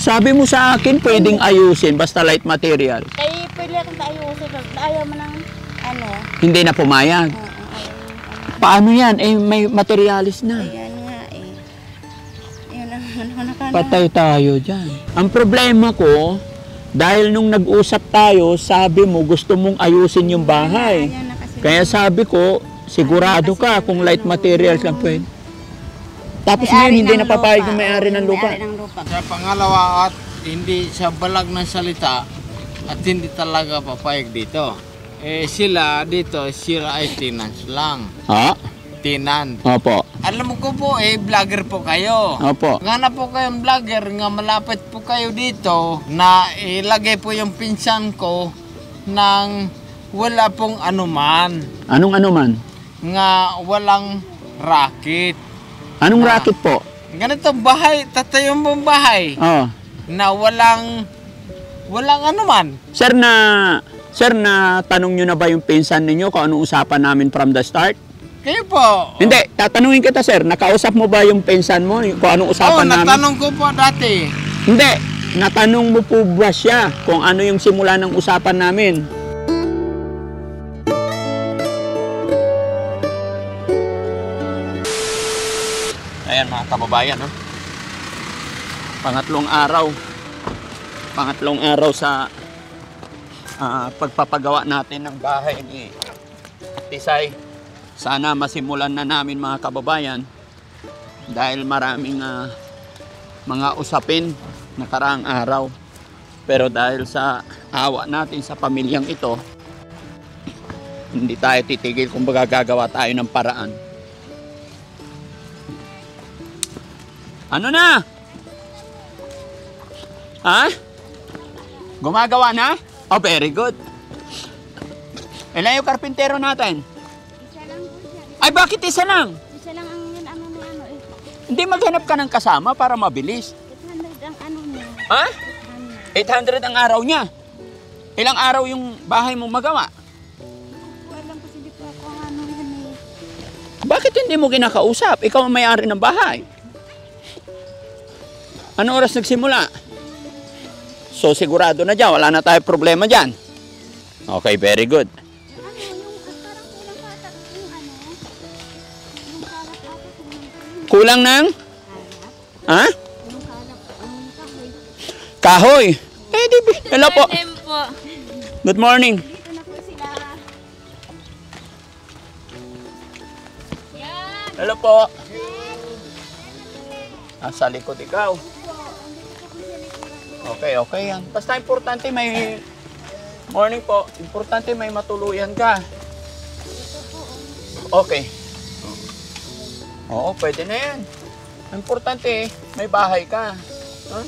Sabi mo sa akin, pwedeng ayusin, basta light material. Kaya pwede akong ayusin. Ayaw mo ng ano. Hindi na pumayag. Paano yan? Eh, may materialis na. Ayan nga eh. Yun ang Patay tayo dyan. Ang problema ko, dahil nung nag-usap tayo, sabi mo gusto mong ayusin yung bahay. Kaya sabi ko, sigurado ka kung light materials lang pwede. Tapos ngayon hindi napapayag ng may-ari ng lupa. Sa pangalawa at hindi siya balag ng salita at hindi talaga papayag dito. Eh sila dito, sila ay tenants lang. Ha? Tenant. Opo. Alam ko po vlogger po kayo. Opo. Nga na po kayong vlogger, nga malapit po kayo dito na ilagay po yung pinsan ko ng wala pong anuman. Anong anuman? Nga walang racket. Anong racket po? Ganito bahay, tatayong mong bahay Oh. na walang anuman. Sir, na tanong nyo na ba yung pinsan ninyo kung anong usapan namin from the start? Kayo po. Hindi, tatanungin kita sir, nakausap mo ba yung pinsan mo kung anong usapan namin? Natanong ko po dati. Hindi, natanong mo po ba siya kung ano yung simula ng usapan namin? Ayan mga kababayan, no? Pangatlong araw sa pagpapagawa natin ng bahay ni Tisay. Sana masimulan na namin mga kababayan dahil maraming mga usapin nakaraang araw. Pero dahil sa awa natin sa pamilyang ito, hindi tayo titigil kung gagawa tayo ng paraan. Ano na? Ha? Gumagawa na? Oh, very good. Ilan yung karpintero natin? Isa lang po siya. Ay, bakit isa lang? Isa lang ang yun ano eh. Hindi maghanap ka ng kasama para mabilis. 800 ang ano niya. Ha? 800 ang araw niya. Ilang araw yung bahay mo magawa? Walang kasi di po ako ano yun eh. Bakit hindi mo kinakausap? Ikaw ang may-ari ng bahay. Anong oras nagsimula? So sigurado na dyan, wala na tayo problema dyan. Okay, very good. Ano, yung parang kulang ata yung ano, yung kalap ata Kulang ng? Ha? yung kalap, kahoy. Kahoy. Eh, di ba? Hello po. Po. Good morning. Dito na po sila. Yan. Hello po. Nasa likod ikaw. Okay, okay yan. Basta importante may... Morning po. Importante may matuluyan ka. Okay. Oo, pwede na yan. Importante, may bahay ka. Huh?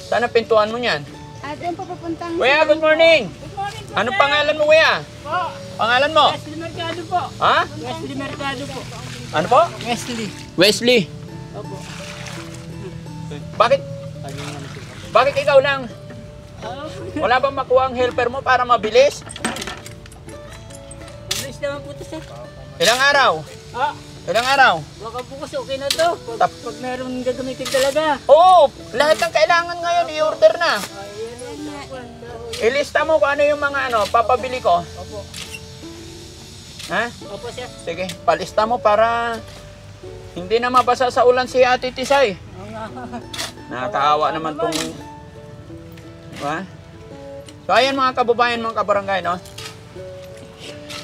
Saan ang pintuan mo niyan? At yan po papuntang... Kuya, good morning! Good morning po, Anong pangalan mo, kuya? po. Pangalan mo? Wesley Mercado po. Ha? Wesley Mercado po. Ano po? Wesley. Wesley. Opo. Bakit ikaw lang? Wala bang makuha ang helper mo para mabilis? Mabilis naman po ito, sir. Ilang araw? Ah, Ilang araw? baka bukas okay na to. Pag meron gagamitin talaga. Oo, lahat ng kailangan ngayon i-order na. Ilista mo kung ano yung mga papabili ko. Opo. Ha? Opo, sir. Sige, palista mo para hindi na mabasa sa ulan si Ate Tisay. Oo nga. Nakakaawa naman tong... Ha? So ayan mga kababayan, mga kabarangay, no?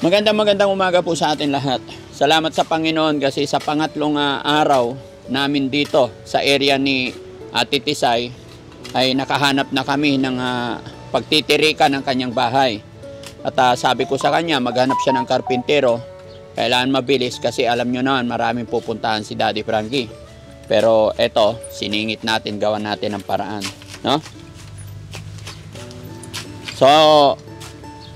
Magandang umaga po sa atin lahat. Salamat sa Panginoon kasi sa pangatlong araw namin dito sa area ni Ate Tisay ay nakahanap na kami ng pagtitirikan ng kanyang bahay. At sabi ko sa kanya, maghanap siya ng karpintero. Kailangan mabilis kasi alam nyo naman maraming pupuntahan si Daddy Frankie. Pero eto, siningit natin, gawan natin ang paraan, no? So,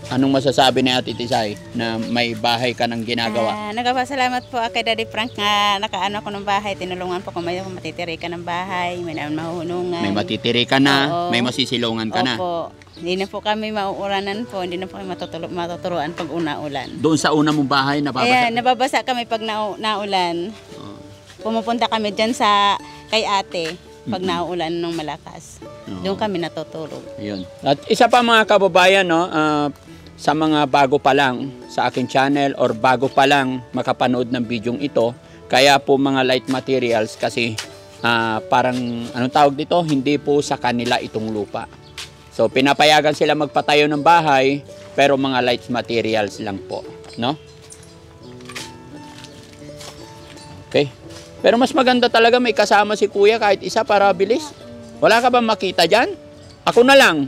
anong masasabi ni Ate Tisay na may bahay ka ng ginagawa? Nagpapasalamat po kay Daddy Frank nga nakaano ko ng bahay. Tinulungan po kung may matitiri ka ng bahay, may naman mahuhunungan. May matitiri ka na, Oo. may masisilungan ka na. Opo. Hindi na po kami mauuranan po, hindi na po kami matuturuan pag una-ulan. Doon sa una mong bahay, nababasa? Ayan, nababasa kami pag naulan. Pumupunta kami dyan sa kay ate. Pag nauulan ng malakas, doon kami natutulog. Yun. At isa pa mga kababayan, no, sa mga bago pa lang sa aking channel or bago pa lang makapanood ng bidyong ito, kaya po mga light materials kasi parang anong tawag dito, hindi po sa kanila itong lupa. So pinapayagan sila magpatayo ng bahay pero mga light materials lang po, no? Okay. Pero mas maganda talaga may kasama si kuya kahit isa para bilis. Wala ka ba makita dyan? Ako na lang.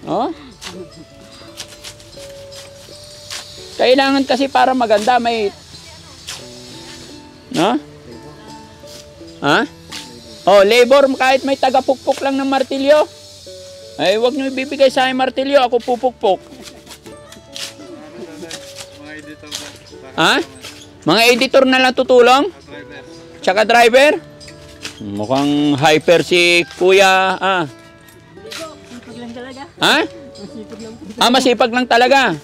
Oh? Kailangan kasi para maganda may... No? Ha? Oh, labor kahit may taga-pukpok lang ng martilyo. Ay, huwag nyo ibibigay sa akin martilyo, ako pupukpok. Ha? Mga editor na lang tutulong? Tsaka driver? Mukhang hyper si kuya. Masipag lang talaga. Ha? Masipag lang talaga.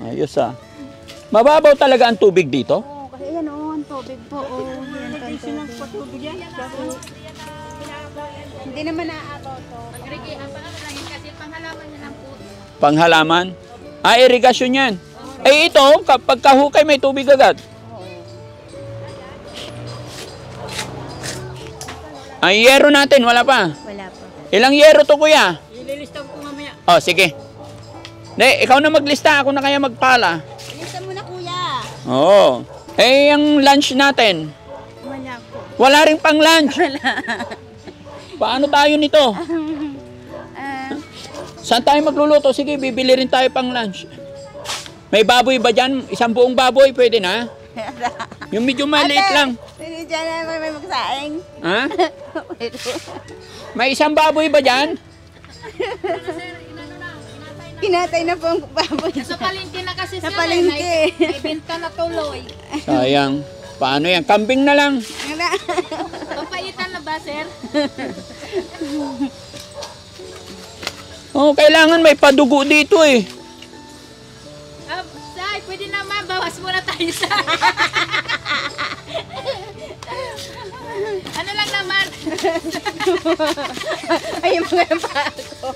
Ayos Mababaw talaga ang tubig dito? Oo, kasi yan ang tubig po. Hindi naman naaabaw to. Kasi panghalaman niya lang po. Panghalaman? Irigasyon yan. Eh ito, kapag kahukay may tubig agad. Ang yero natin, wala pa. Wala po. Ilang yero to kuya? Ililista ko mamaya. Oh, sige. Ikaw na maglista, ako na kaya magpala. Ilista mo na kuya. Oo. Eh, yung lunch natin. Wala po. Wala rin pang lunch. Paano tayo nito? Saan tayo magluluto? Sige, bibili rin tayo pang lunch. May baboy ba dyan? Isang buong baboy, pwede na? Yung medyo maliit lang. Hindi dyan na may magsaing. Ha? May isang baboy ba dyan? Kinatay na po ang baboy. Sa palengke na kasi Sa siya. palengke. May benta na tuloy. Sayang. Paano yan? Kambing na lang. Papaitan na ba, sir? Oh, kailangan may padugo dito eh. Say, pwede naman. Bawas muna tayo sa... Ano lang naman? Ay, mga bago.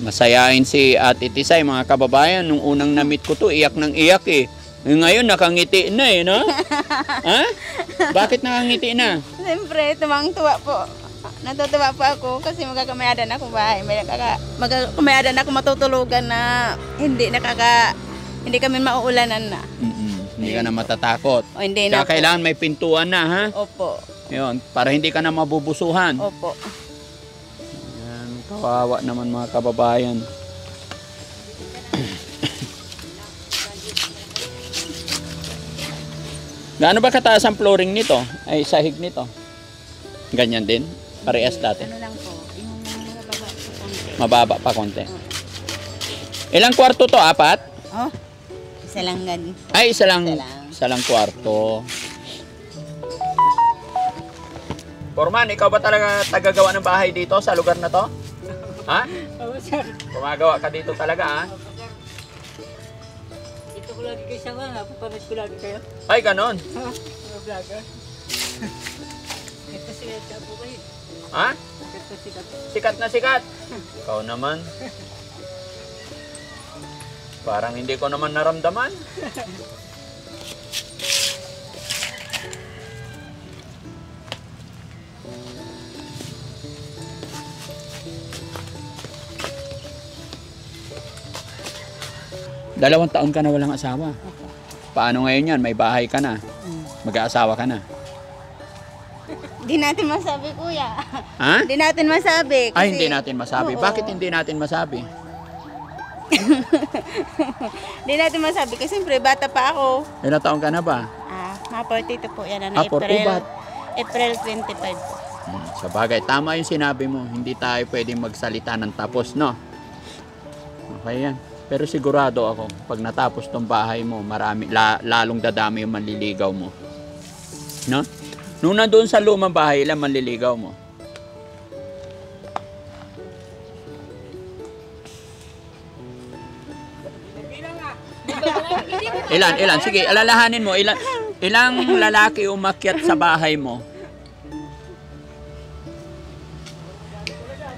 Masayain si Ate Tisay, mga kababayan. Nung unang na-meet ko to, iyak ng iyak eh. Ngayon, nakangiti na eh, no? Ha? Bakit nakangiti na? Siyempre, tumang-tuwa po. Natutuwa po ako kasi magkakamayadan ako bahay. Magkakamayadan ako matutulugan na hindi kami mauulanan na. Hindi ka na matatakot. O hindi na Kaya kailangan may pintuan na, ha? Opo. Yun, para hindi ka na mabubusuhan. Opo. Yan, kawawa naman mga kababayan. Gaano ba kataas ang flooring nito? Ay, sahig nito? Ganyan din? Parehas dati? Ano lang po, yung mababa po konti. Mababa pa konti. Ilang kwarto to? 4? Oh, isa lang gan. Ay, isa lang. Isa lang. Isa lang kwarto. Forman, ikaw ba talaga tagagawa ng bahay dito sa lugar na to? Ha? Oo, sir. Gumagawa ka dito talaga, ha? Ito ko lagi kayo sa mga, papamis ko lagi kayo. Ay, ganon. Ha? Mga vlogger. Ito sikat po kayo. Ha? Ito sikat. Sikat na sikat. Ikaw naman. Parang hindi ko naman naramdaman. Dalawang taon ka na walang asawa. Paano ngayon yan? May bahay ka na. Mag-aasawa ka na. Hindi natin masabi, kuya. Ha? Hindi natin masabi. Ay, hindi natin masabi. Oo. Bakit hindi natin masabi? Hindi natin masabi kasi siyempre bata pa ako. Ilang taon ka na ba? Mga 42 po yan. Ah, 42 April 25 po. Sa bagay, tama yung sinabi mo. Hindi tayo pwedeng magsalita ng tapos, no? Okay yan. Pero sigurado ako, pag natapos tong bahay mo, lalong dadami yung manliligaw mo. No? Nung nandoon sa lumang bahay, ilang manliligaw mo? Ilan? Sige, alalahanin mo. Ilang lalaki umakyat sa bahay mo?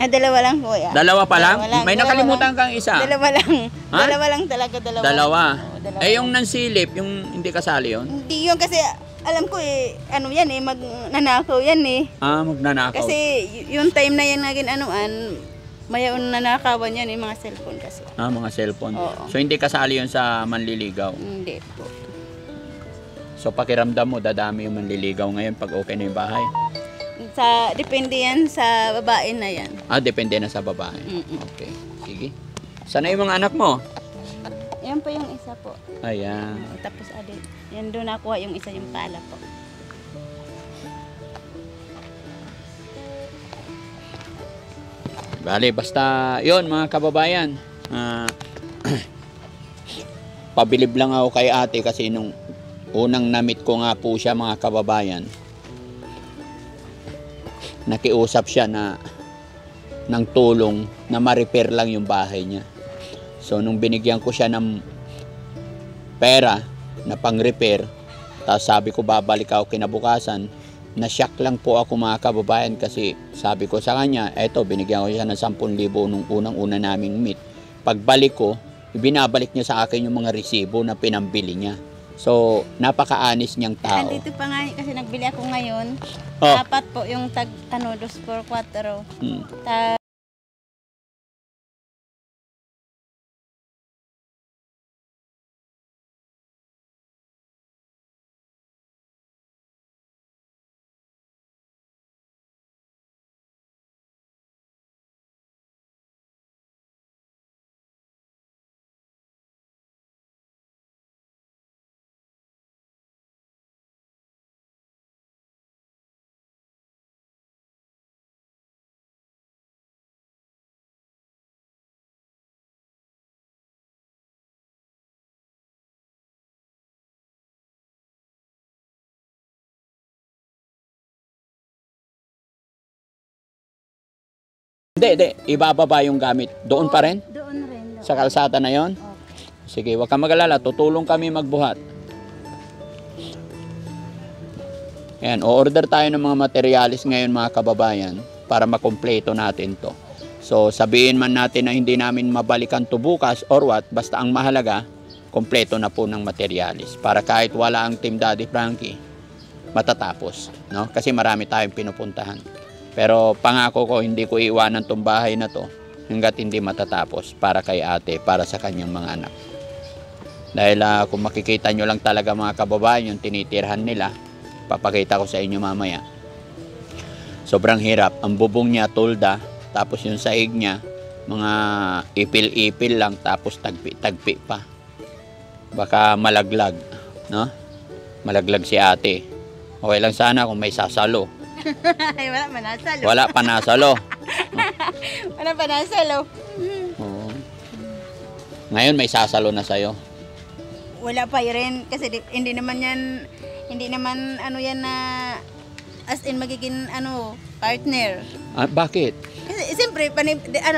Dalawa lang po yan. Dalawa pa lang? Dalawa lang, May dalawa nakalimutan lang. kang isa? Dalawa lang. Ha? Dalawa lang talaga, dalawa. Dalawa. Oo, dalawa Eh lang. yung nansilip, yung hindi kasali yun? Hindi yun kasi alam ko ano yan magnanakaw yan Magnanakaw. Kasi yung time na yan naging mayaon nanakawan yan mga cellphone kasi. Mga cellphone. Oo. So hindi kasali yun sa manliligaw. Hindi po. So pakiramdam mo, dadami yung manliligaw ngayon pag okay na yung bahay? Depende yan sa babae na yan. Depende na sa babae. Mm-mm. Okay. Sige. Sana yung mga anak mo? Yan po yung isa po. Ayan. Tapos yan doon nakuha yung isa yung pala po. Bale, basta yon mga kababayan. Pabilib lang ako kay ate kasi nung unang namit ko nga po siya mga kababayan, nakiusap siya ng tulong na ma-repair lang yung bahay niya. So nung binigyan ko siya ng pera na pang-repair, tapos sabi ko babalik ako kinabukasan, na-shock lang po ako mga kababayan kasi sabi ko sa kanya, eto binigyan ko siya ng 10,000 nung unang-una naming meet. Pagbalik ko, binabalik niya sa akin yung mga resibo na pinambili niya. So, napaka-anis niyang tao. Andito pa nga kasi nagbili ako ngayon. Oh. Dapat po yung 2x4. Hmm. Hindi. Ibababa yung gamit. Doon pa rin? Doon rin. Sa kalsada na yon? Sige, huwag kang mag-alala. Tutulong kami magbuhat. Ayan, o-order tayo ng mga materialis ngayon mga kababayan para makumpleto natin to. So, sabihin man natin na hindi namin mabalikan to bukas or what, basta ang mahalaga, kompleto na po ng materialis. Para kahit wala ang Team Daddy Frankie, matatapos. No? Kasi marami tayong pinupuntahan. Pero pangako ko, hindi ko iiwanan tong bahay na to hanggat hindi matatapos para kay ate, para sa kanyang mga anak. Dahil kung makikita nyo lang talaga mga kababayan yung tinitirhan nila, papakita ko sa inyo mamaya. Sobrang hirap. Ang bubong niya tulda, tapos yung saig niya, mga ipil-ipil lang, tapos tagpi-tagpi pa. Baka malaglag, no? Malaglag si ate. Okay lang sana kung may sasalo. Ay, wala pa nasalo. Wala pa nasalo. Wala pa nasalo. Oo. Ngayon may sasalo na sa'yo. Wala pa rin kasi hindi naman ano yan na as in magiging partner. Bakit? Kasi siyempre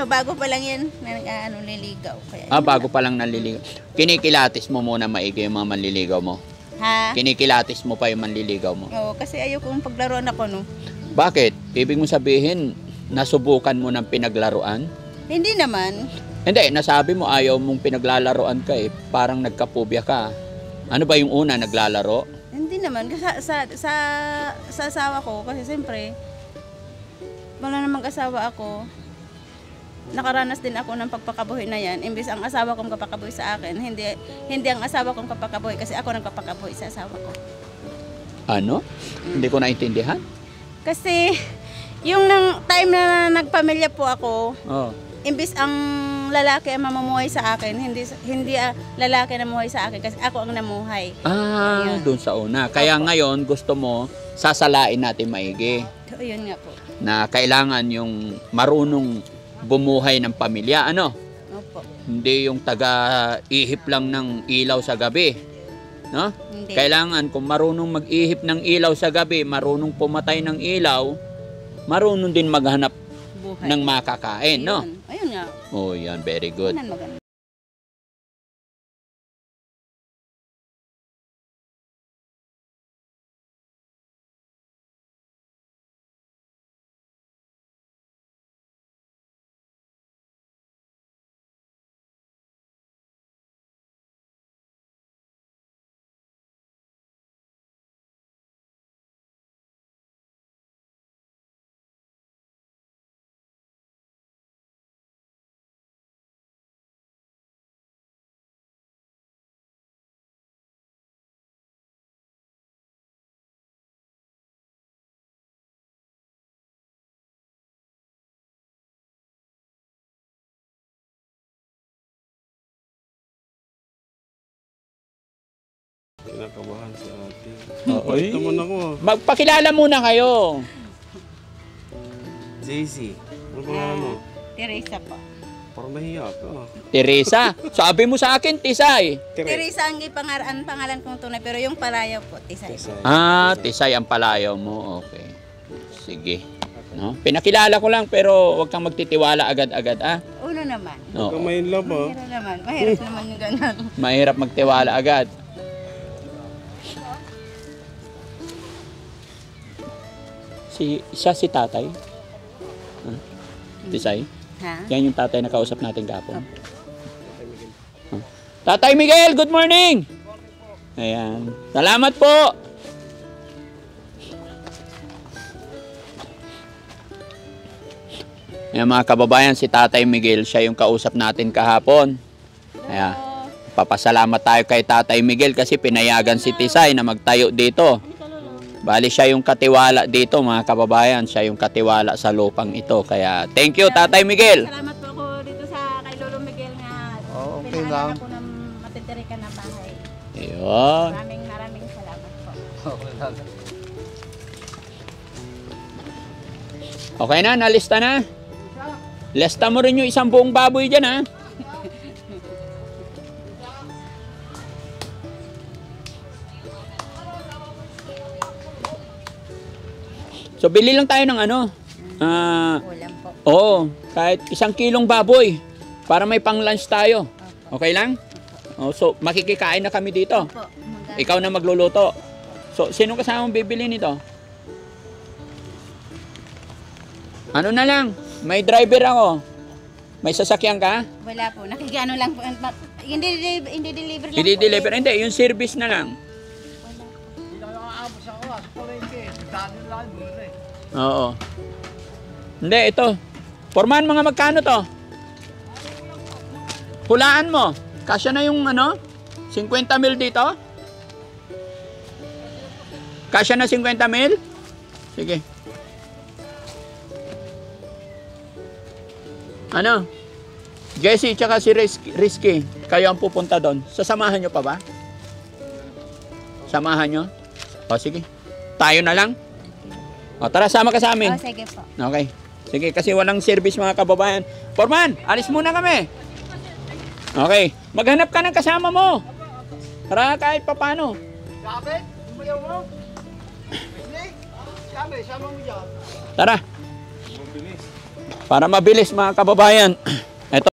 bago pa lang yan na nililigaw kaya. Bago pa lang naliligaw. Kinikilatis mo muna maigi yung mga manliligaw mo. Ha? Kinikilatis mo pa yung manliligaw mo. Oo, kasi ayokong paglaruan ako no. Bakit? Ibig mo sabihin, nasubukan mo ng pinaglaruan? Hindi naman. Hindi, nasabi mo ayaw mong pinaglalaroan ka parang nagkapubya ka. Ano ba yung una, naglalaro? Hindi naman kasi sa asawa ko kasi siyempre wala namang asawa ako. Nakaranas din ako ng pagpakabuhi na yan. Imbis ang asawa kong kapakabuhi sa akin, hindi ang asawa kong kapakabuhi kasi ako nagpapakabuhi sa asawa ko. Ano? Hindi ko naintindihan. Kasi yung time na nagpamilya po ako, Oh. imbis ang lalaki ang mamumuhay sa akin, hindi lalaki na mamuhay sa akin kasi ako ang namuhay. Ayun. Doon sa una. Kaya ngayon gusto mo sasalain natin maigi So, yun nga po. na kailangan yung marunong bumuhay ng pamilya, ano? Opo. Hindi yung taga-ihip lang ng ilaw sa gabi, no? Hindi. Kailangan kung marunong mag-ihip ng ilaw sa gabi, marunong pumatay ng ilaw, marunong din maghanap Buhay. ng makakain, no? Ayun nga. Oh, yan, very good. Yan ang maganda. Kinakabahan si ate. Oo, Bait naman ako. Magpakilala muna kayo. JC. Ano pangalan mo? Teresa po. Parang nahiya ka. Teresa. Sabi mo sa akin, Tisay. Teresa ang pangalan kong tunay, pero yung palayaw po, Tisay. Ah, Tisay ang palayaw mo. Okay. Sige. No? Pinakilala ko lang pero huwag kang magtitiwala agad-agad, ah. Uno naman. Oo. Kamay love ah. Mahirap naman yung gano'n. Mahirap magtiwala agad. Siya si tatay? Huh? Tisay? Ha? Yan yung tatay na kausap natin kapon. Huh? Tatay Miguel, good morning! Ayan. Salamat po! Ayan mga kababayan, si Tatay Miguel, siya yung kausap natin kahapon. Ayan. Papasalamat tayo kay Tatay Miguel kasi pinayagan si Tisay na magtayo dito. Bali siya yung katiwala dito mga kababayan, siya yung katiwala sa lupang ito. Kaya thank you Tatay Miguel. Salamat po ako dito sa kay Lolo Miguel nga Okay lang. ako ng matitirikan na bahay. Ayun. Maraming salamat po. Okay lang. Okay na, nalista na. Lista mo rin yung isang buong baboy dyan, ha? So, bili lang tayo ng ano? Ulam po. Oo, kahit 1 kilong baboy para may pang-lunch tayo. Okay lang? Oh, so, makikikain na kami dito. Po. Ikaw na magluluto. So, sino kasama mong bibili nito? Ano na lang? May driver ako. May sasakyan ka? Wala po. Nakikiano lang po. Hindi deliver lang Hindi po. deliver. Hindi, yung service na lang. Hindi na nakaabot sa kawas. Palengke. Dami lang bumili. Oo. Hindi, ito. Forman, mga magkano to? Hulaan mo. Kasya na yung ano? 50 mil dito? Kasya na 50 mil? Sige. Ano? Jessie tsaka si Rizky, kayo ang pupunta doon. Sasamahan nyo pa ba? Samahan nyo? O sige. Tayo na lang. O tara, sama ka sa amin. Oh, sige po. Okay. Sige, kasi walang service mga kababayan. Forman, alis muna kami. Okay. Maghanap ka ng kasama mo. Para kahit papano. Sabi? Umayaw mo? Hindi? Sabi, sama mo dyan. Tara. Para mabilis mga kababayan. Ito.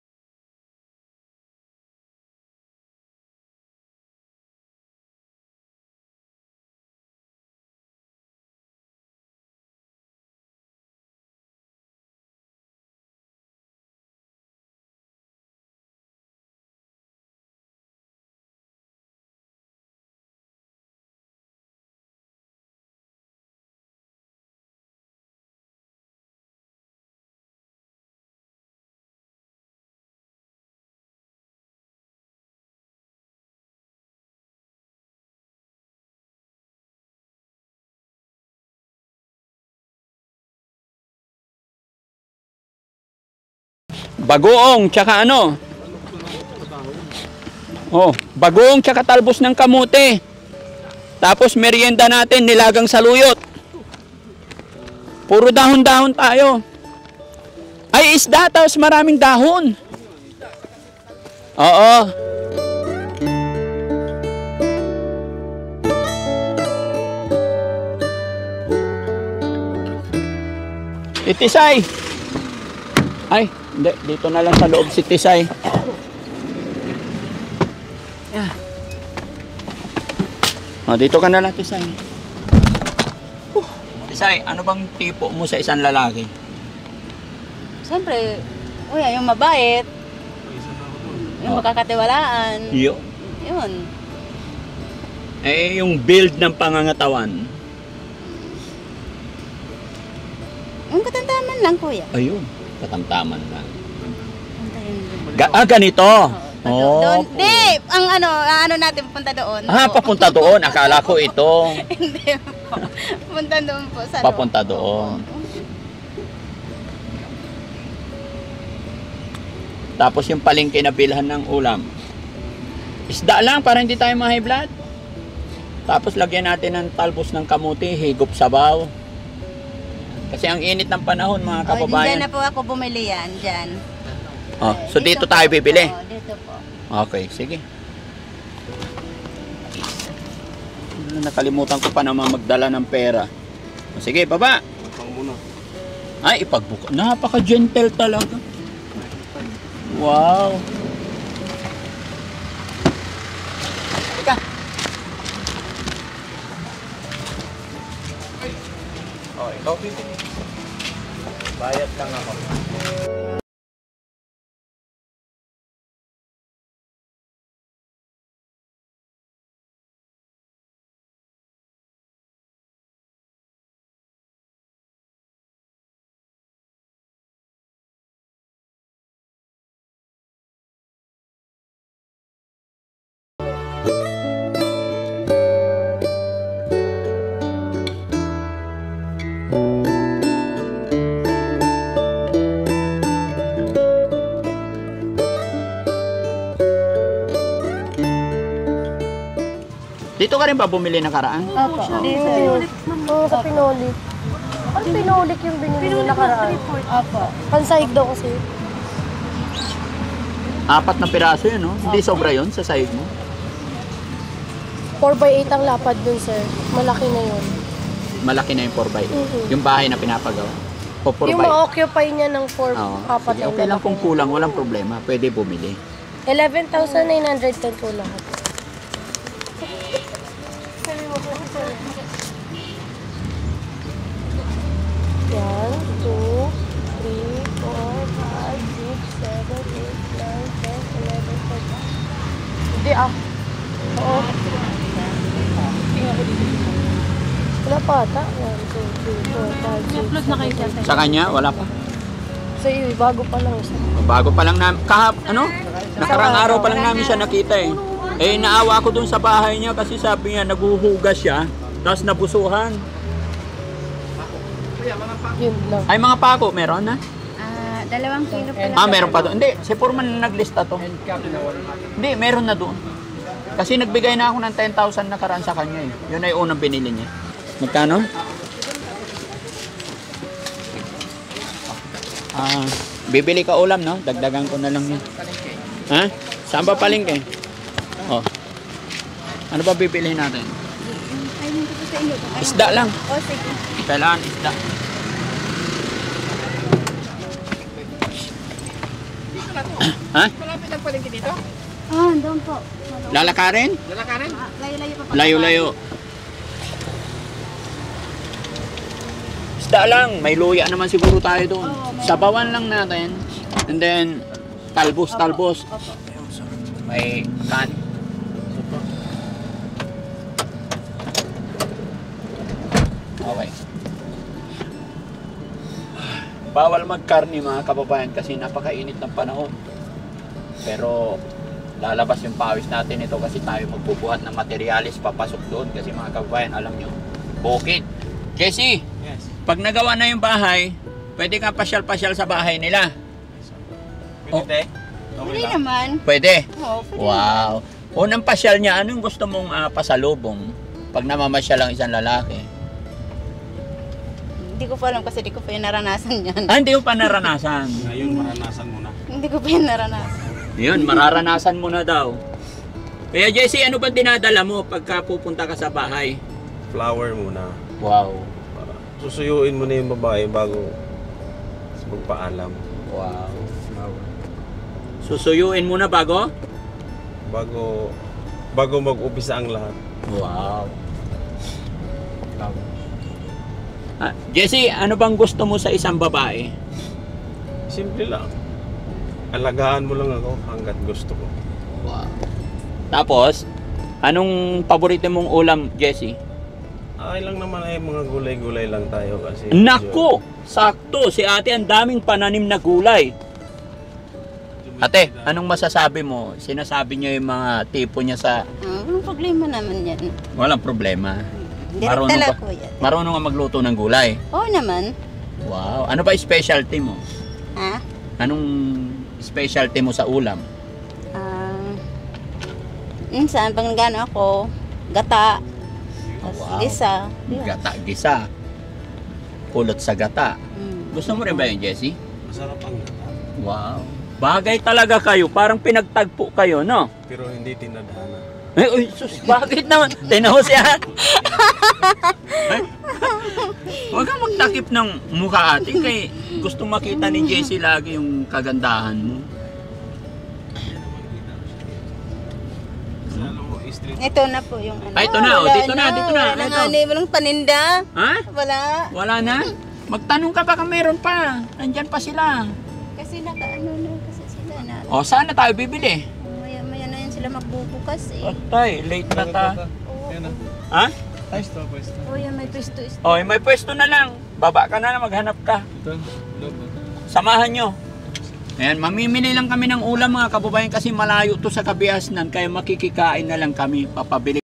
Bagoong tsaka ano? Oh, bagoong tsaka talbos ng kamote. Tapos merienda natin nilagang saluyot. Puro dahon-dahon tayo. Ay, isda tapos maraming dahon. Oo. Itisay. Ay, hindi. Dito na lang sa loob si Tisay. O, dito ka na lang, Tisay. Tisay, ano bang tipo mo sa isang lalaki? Siyempre, yung mabait. Yung makakatiwalaan. Yo. Yun. Eh, yung build ng pangangatawan. Yung katantaman lang, kuya. Ayun, katamtaman lang. Antayin. Ganito. Oh, doon. Di, ang ano natin, punta doon. Ah, Po. papunta doon. Akala ko ito. Hindi po. Punta doon po sa Papunta loob. doon. Tapos yung palengke na bilhan ng ulam. Isda lang para hindi tayo ma-high blood. Tapos lagyan natin ng talbos ng kamuti, higop sabaw. Kasi ang init ng panahon mga Diyan kababayan. na po ako bumili yan, dyan. Oh, so dito tayo bibili. Oo, dito po. Okay, sige. Nakalimutan ko pa naman magdala ng pera. Sige, baba. Pang muna. Ay, ipagbuka. Napaka-gentle talaga. Wow. Teka. Oh, ikaw bibili. Bayad lang ako. Dito ka rin ba bumili nakaraan? Opo, dito. Oo, sa Pinolik. Ano Pinolik yung binili mo nakaraan? Opo. Pansahig daw kasi. 4 na piraso yun, no? Hindi sobra yun sa sahig mo. 4x8 ang lapad dun, sir. Malaki na yun. Malaki na yung 4x. Mhm. Yung bahay na pinapagawa. O 4x. Yung ma-occupy niya ng 4, Oo. apat Sige, ang okay lang lalaki. kung kulang, walang problema. Pwede bumili. 11,910 po lahat. Yan, 2, 3, 4, 5, 6, 7, 8, 9, 10, 11, 12. Hindi ah. Oo. Wala pa ata. 1, 2, 3, 4, 5, 6, 7, 8. Sa kanya, wala pa. Sa iyo, bago pa lang isa. Bago pa lang namin, nakarang araw pa lang namin siya nakita eh. Eh, naawa ako dun sa bahay niya kasi sabi niya, naguhugas siya, tapos nabusuhan. Yun lang. Ay, mga pako, meron na? 2 kilo pa lang. Ah, meron pa doon. Hindi, si Foreman na naglista to. Hindi, meron na doon. Kasi nagbigay na ako ng 10,000 nakaraan sa kanya eh. Yun ay unang binili niya. Magkano? Ah, bibili ka ulam, no? Dagdagan ko na lang yun. Ha? Saan ba palengke? Oh. Ano ba bibili natin? Ay, hindi ko sa inyo. Isda lang. O, sige. Kailangan isda. Ha? Malapit ang palengke dito? Ah, doon po. Lalakarin? Lalakarin? Layo-layo pa. Layo-layo. Isda lang. May luya naman siguro tayo doon. Sabawan lang natin. And then, talbos. May kan. Okay. Bawal magkarni mga kababayan kasi napakainit ng panahon. Pero lalabas yung pawis natin ito kasi tayo magbubuhat ng materialis papasok doon kasi mga kababayan, alam nyo, bukid. Jesse, Yes. pag nagawa na yung bahay, pwede ka pasyal-pasyal sa bahay nila. Pwede? Hindi naman. Pwede. Oo, pwede. Wow. Unang pasyal niya, anong gusto mong pasalubong pag namamasyal ang isang lalaki? Hindi ko pa alam kasi hindi ko pa yung naranasan yan. Ah, hindi mo pa naranasan. Ngayon, maranasan mo na. Hindi ko pa yung naranasan. Yun, mararanasan mo na daw. Kaya Jesse, ano ba dinadala mo pagka pupunta ka sa bahay? Flower muna. Wow. Para susuyuin mo na yung babae bago magpaalam. Wow. Susuyuin mo na bago? Bago mag-upisa ang lahat. Wow. Ah, Jesse, ano bang gusto mo sa isang babae? Simple lang. Alagaan mo lang ako hanggat gusto ko. Wow. Tapos, anong paborito mong ulam, Jesse? Ay lang naman ay mga gulay-gulay lang tayo kasi. Nako! Sakto! Si ate ang daming pananim na gulay. Ate, anong masasabi mo? Sinasabi niyo yung mga tipo niya sa... Walang problema naman yan. Walang problema. Direct tala ko yan. Marunong ka magluto ng gulay. Oo naman. Wow. Ano ba specialty mo? Ha? Anong specialty mo sa ulam? Minsan, pag nagano ako, gata, Tapos Wow. gisa. Yan. Gata, gisa. Kulot sa gata. Mm. Gusto mo rin ba yun, Jessie? Masarap ang gata. Wow. Bagay talaga kayo. Parang pinagtagpo kayo, no? Pero hindi tinadhana. Ay, uy, sus, bakit naman? Tinaho siya. Ay, huwag kang magtakip ng mukha ate kay gusto makita ni Jessie lagi yung kagandahan mo. Sa ano mo, street. Ito na po yung ano. Ay, ito na, oh, Wala dito na, dito na. Wala Ito. nga ni, walang paninda. Ha? Wala. Wala na? Magtanong ka baka meron pa. Nandyan pa sila. Kasi nakaano na kasi sila na. O, saan na tayo bibili? Maya na yun sila magbubukas eh. Atay, late na ta. Oo. Yan na. Ha? Pwesto, pwesto. Oh, yan may pisto is. O, may pwesto na lang. Baba ka na, maghanap ka. Ito, lobo. Samahan nyo. Ayan, mamimili lang kami ng ulam mga kababayan kasi malayo to sa Kabiasnan kaya makikikain na lang kami, papabili.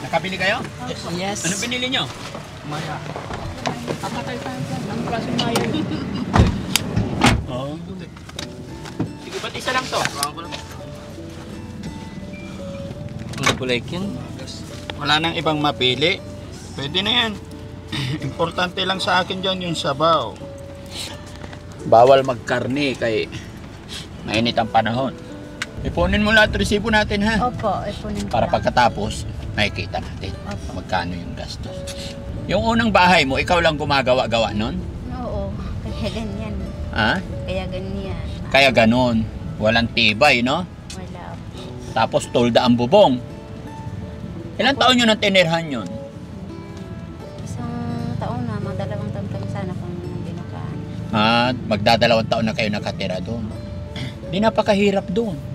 Nakabili kayo? Yes. Ano binili nyo? Maya. Kapatay tayo dyan. Ang klaseng maya. Oo. Sige, ba't isa lang to? Ang kulay kin. Wala nang ibang mapili. Pwede na yan. Importante lang sa akin dyan yung sabaw. Bawal magkarne kay mainit ang panahon. Ipunin mo lahat resibo natin ha. Opo, ipunin ko Para lang. pagkatapos, makikita natin Opo. magkano yung gastos. Yung unang bahay mo, ikaw lang gumagawa-gawa nun? Oo, kaya ganyan. Ha? Kaya ganyan. Kaya ganon. Walang tibay, no? Wala po. Tapos tolda ang bubong. Ilang taon nyo nang tinirhan yun? Isang taon na, mga 2 taon kami sana kung binukaan. At magdadalawang taon na kayo nakatira doon. Di napakahirap doon.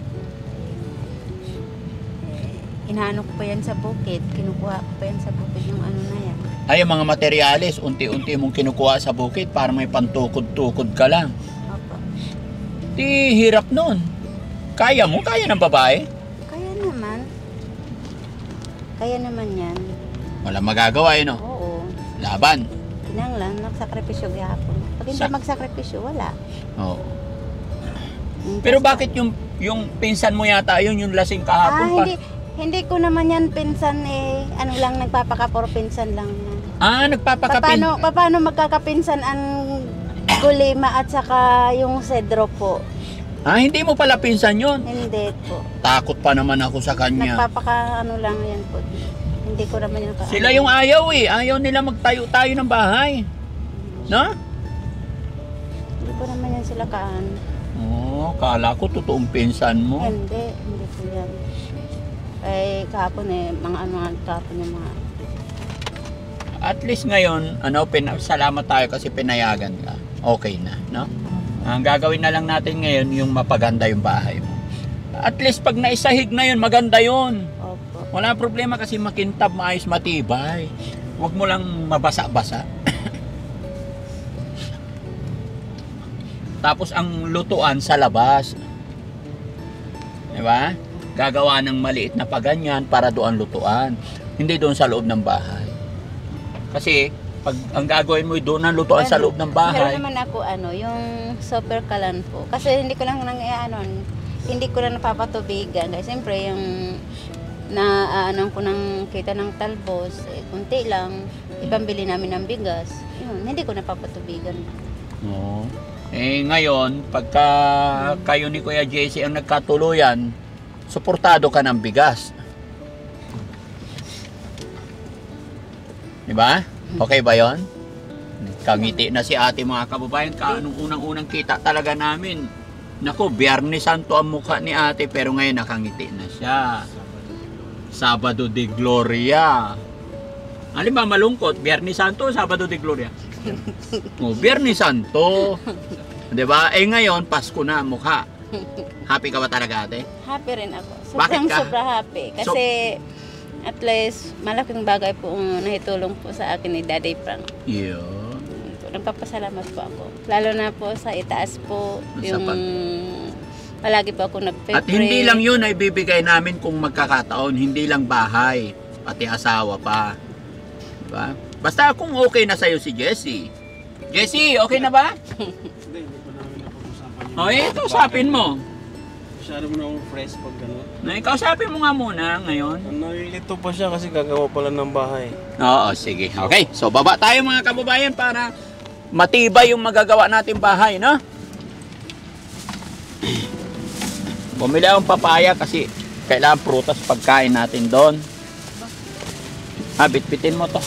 Inaano ko pa yan sa bukid. Kinukuha ko pa yan sa bukid yung ano na yan. Ay, yung mga materyales, unti-unti mong kinukuha sa bukid para may pantukod-tukod ka lang. Opo. Di hirap nun. Kaya mo? Kaya ng babae? Kaya naman. Kaya naman yan. Walang magagawa, no? Oo. Laban. Kinanglan, nagsakripisyo gihapon. Pag hindi magsakripisyo, wala. Oo. Pero bakit yung pinsan mo yata yun, yung lasing kahapon pa? Hindi ko naman yan pinsan eh. Ano lang, nagpapakapor pinsan lang yan. Nagpapakapin. Paano magkakapinsan ang Gulima at saka yung Cedro po? Hindi mo pala pinsan yun. Hindi po. Takot pa naman ako sa kanya. Nagpapaka-ano lang yan po. Hindi ko naman yung Sila yung ayaw eh. Ayaw nila magtayo-tayo ng bahay. No? Hindi ko naman yan sila Kala ko totoong pinsan mo. Hindi po yan. Eh, kahapon kahapon yung mga... At least ngayon, salamat tayo kasi pinayagan ka. Okay na, no? Ang gagawin na lang natin ngayon, yung mapaganda yung bahay mo. At least pag naisahig na yun, maganda yun. Opo. Wala problema kasi makintab, maayos, matibay. Huwag mo lang mabasa-basa. Tapos ang lutuan sa labas. Diba? Gagawa ng maliit na paganyan para doon lutuan. Hindi doon sa loob ng bahay. Kasi pag ang gagawin mo doon ang lutuan sa loob ng bahay. Meron naman ako yung super kalan po. Kasi hindi ko lang hindi ko na napapatubigan. Kasi siyempre yung ko ng kita ng talbos, kunti lang, ipambili namin ng bigas. Yun, hindi ko napapatubigan. Oo. Ngayon, pagka kayo ni Kuya JC ang nagkatuluyan, suportado ka ng bigas. Diba? Okay ba yon? Kangiti na si ate mga kababayan. Anong unang-unang kita talaga namin. Naku, Biyernes Santo ang mukha ni ate pero ngayon nakangiti na siya. Sabado de Gloria. Alin ba malungkot? Biyernes Santo o Sabado de Gloria? Biyernes Santo. Diba? Ngayon, Pasko na ang mukha. Happy ka ba talaga ate? Happy rin ako. Bakit ka? Sobra happy. Kasi at least malaking bagay po ang nahitulong po sa akin ni Daddy Frank. Yun. Nagpapasalamat po ako. Lalo na po sa itaas po yung palagi po ako nagpe-pray. At hindi lang yun ay bibigay namin kung magkakataon. Hindi lang bahay. Pati asawa pa. Diba? Basta kung okay na sa'yo si Jessie. Jessie, okay na ba? Hindi pa namin napag-usapan yun. O, kausapin mo. Masyado mo na akong fresh pag gano'n. Kausapin mo nga muna ngayon. Nalilito pa siya kasi gagawa pala ng bahay. Oo, sige. Okay, so baba tayo mga kababayan para matibay yung magagawa natin bahay, no? Bumili akong papaya kasi kailangan prutas pagkain natin doon. Bitbitin mo to.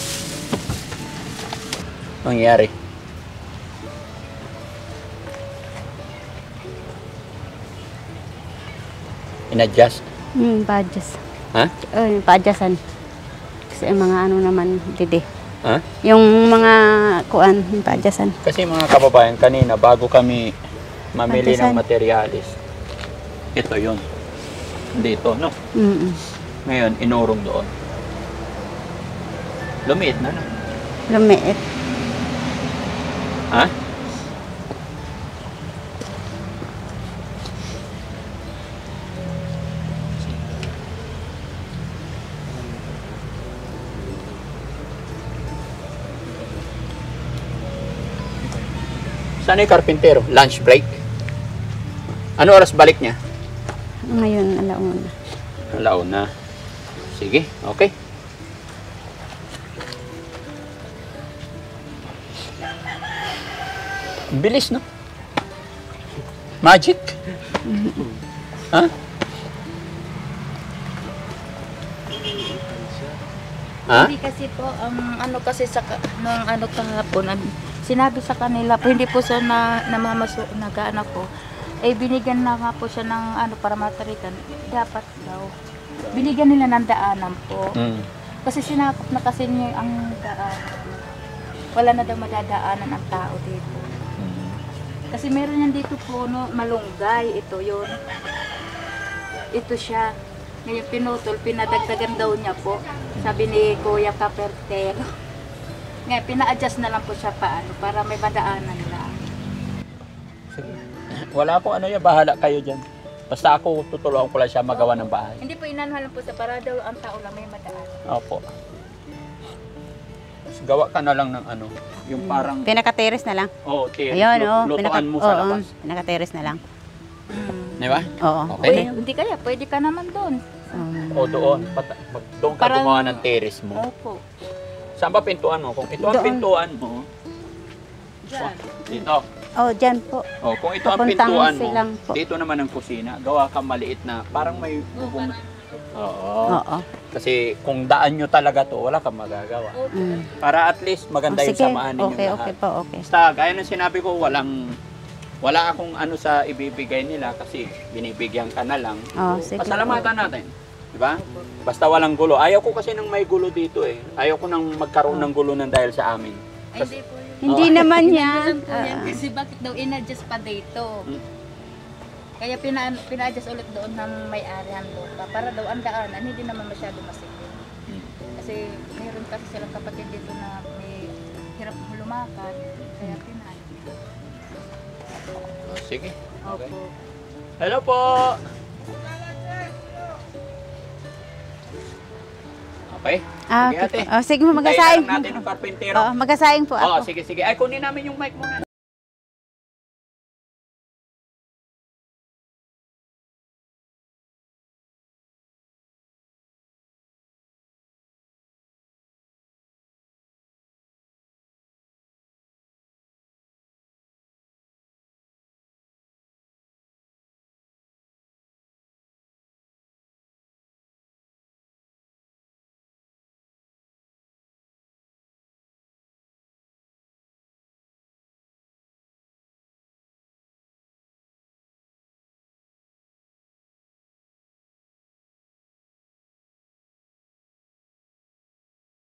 Nangyari. In-adjust. Badges. Ha? Badgesan. Kasi yung mga naman, didi. Ha? Yung mga kuan, badgesan. Kasi mga kababayan, kanina bago kami mamili ng Pagkasan. materialis, ito yun. Dito, no? Ngayon, inurong doon. Lumiit na, no? Lumiit. Ha? Saan yung karpintero? Lunch break? Ano oras balik niya? Ngayon, alauna. Alauna. Sige, okay. Bilis, no? Magic? Ha? Ha? Hindi kasi po, kasi nung kahapon, sinabi sa kanila po, hindi po siya nag-anak po, binigyan na nga po siya ng para matarikan, dapat daw. Binigyan nila ng daanan po. Kasi sinakop na kasi niya ang daan. Wala na daw madadaanan ang tao dito. Kasi meron yan dito po, malunggay, ito yun. Ito siya. Ngayon pinutol, pinadagdagan daw niya po. Sabi ni Kuya Kapertero. Ngayon, pina-adjust na lang po siya para may madaanan lang. Sige. Wala akong bahala kayo dyan. Basta ako, tutulungan ko lang siya magawa ng bahay. Hindi po inanuhan lang po sa para daw ang tao lang may madaanan. Opo. Gawa ka na lang ng yung parang... Pinaka-terrace na lang. Oo, Ayun, lutuan mo sa labas. Pinaka-terrace na lang. Di ba? Oo. Okay. Hindi kaya, pwede ka naman doon. O doon. Doon ka Parang- gumawa ng terrace mo. Opo. Saan ba pintuan mo? Kung ito ang Doon. pintuan mo, Diyan. dito. Dyan po. O, kung ito ang Papuntang pintuan mo, silang po. dito naman ang kusina. Gawa ka maliit na, parang may bubong. Oo. Oo. Kasi kung daan nyo talaga to, wala kang magagawa. Para at least maganda yung Sige, samahan ninyo okay, lahat. okay po, okay. Basta, gaya ng sinabi ko, wala akong sa ibibigay nila kasi binibigyan ka na lang. Sige. Pasalamatan natin. Diba? Basta walang gulo. Ayaw ko kasi nang may gulo dito eh. Ayaw ko nang magkaroon ng gulo ng dahil sa amin. Ay, hindi po yun. Hindi naman yan. Minsan po yan kasi bakit daw in-adjust pa dito. Kaya pina-adjust ulit doon ng may-ari ang lupa para daw ang daanan hindi naman masyado masikip. Kasi mayroon kasi silang kapatid dito na may hirap lumakad kaya pina-adjust. sige. Okay. Opo. Hello po. Okay. Ah, Sige, okay ate. po. Oh, sige, magasaing. Hintayin na lang natin yung karpintero. Oo, magasaing po Oo, ako. sige, sige. Ay, kunin namin yung mic muna.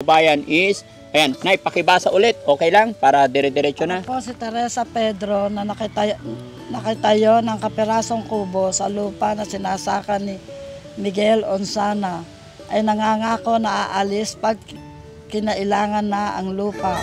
Bayan is, ayan, Nay, pakibasa ulit. Okay lang? Para dire-diretso na. Po si Teresa Pedro na nakitayo ng kapirasong kubo sa lupa na sinasaka ni Miguel Onsana ay nangangako na aalis pag kinailangan na ang lupa.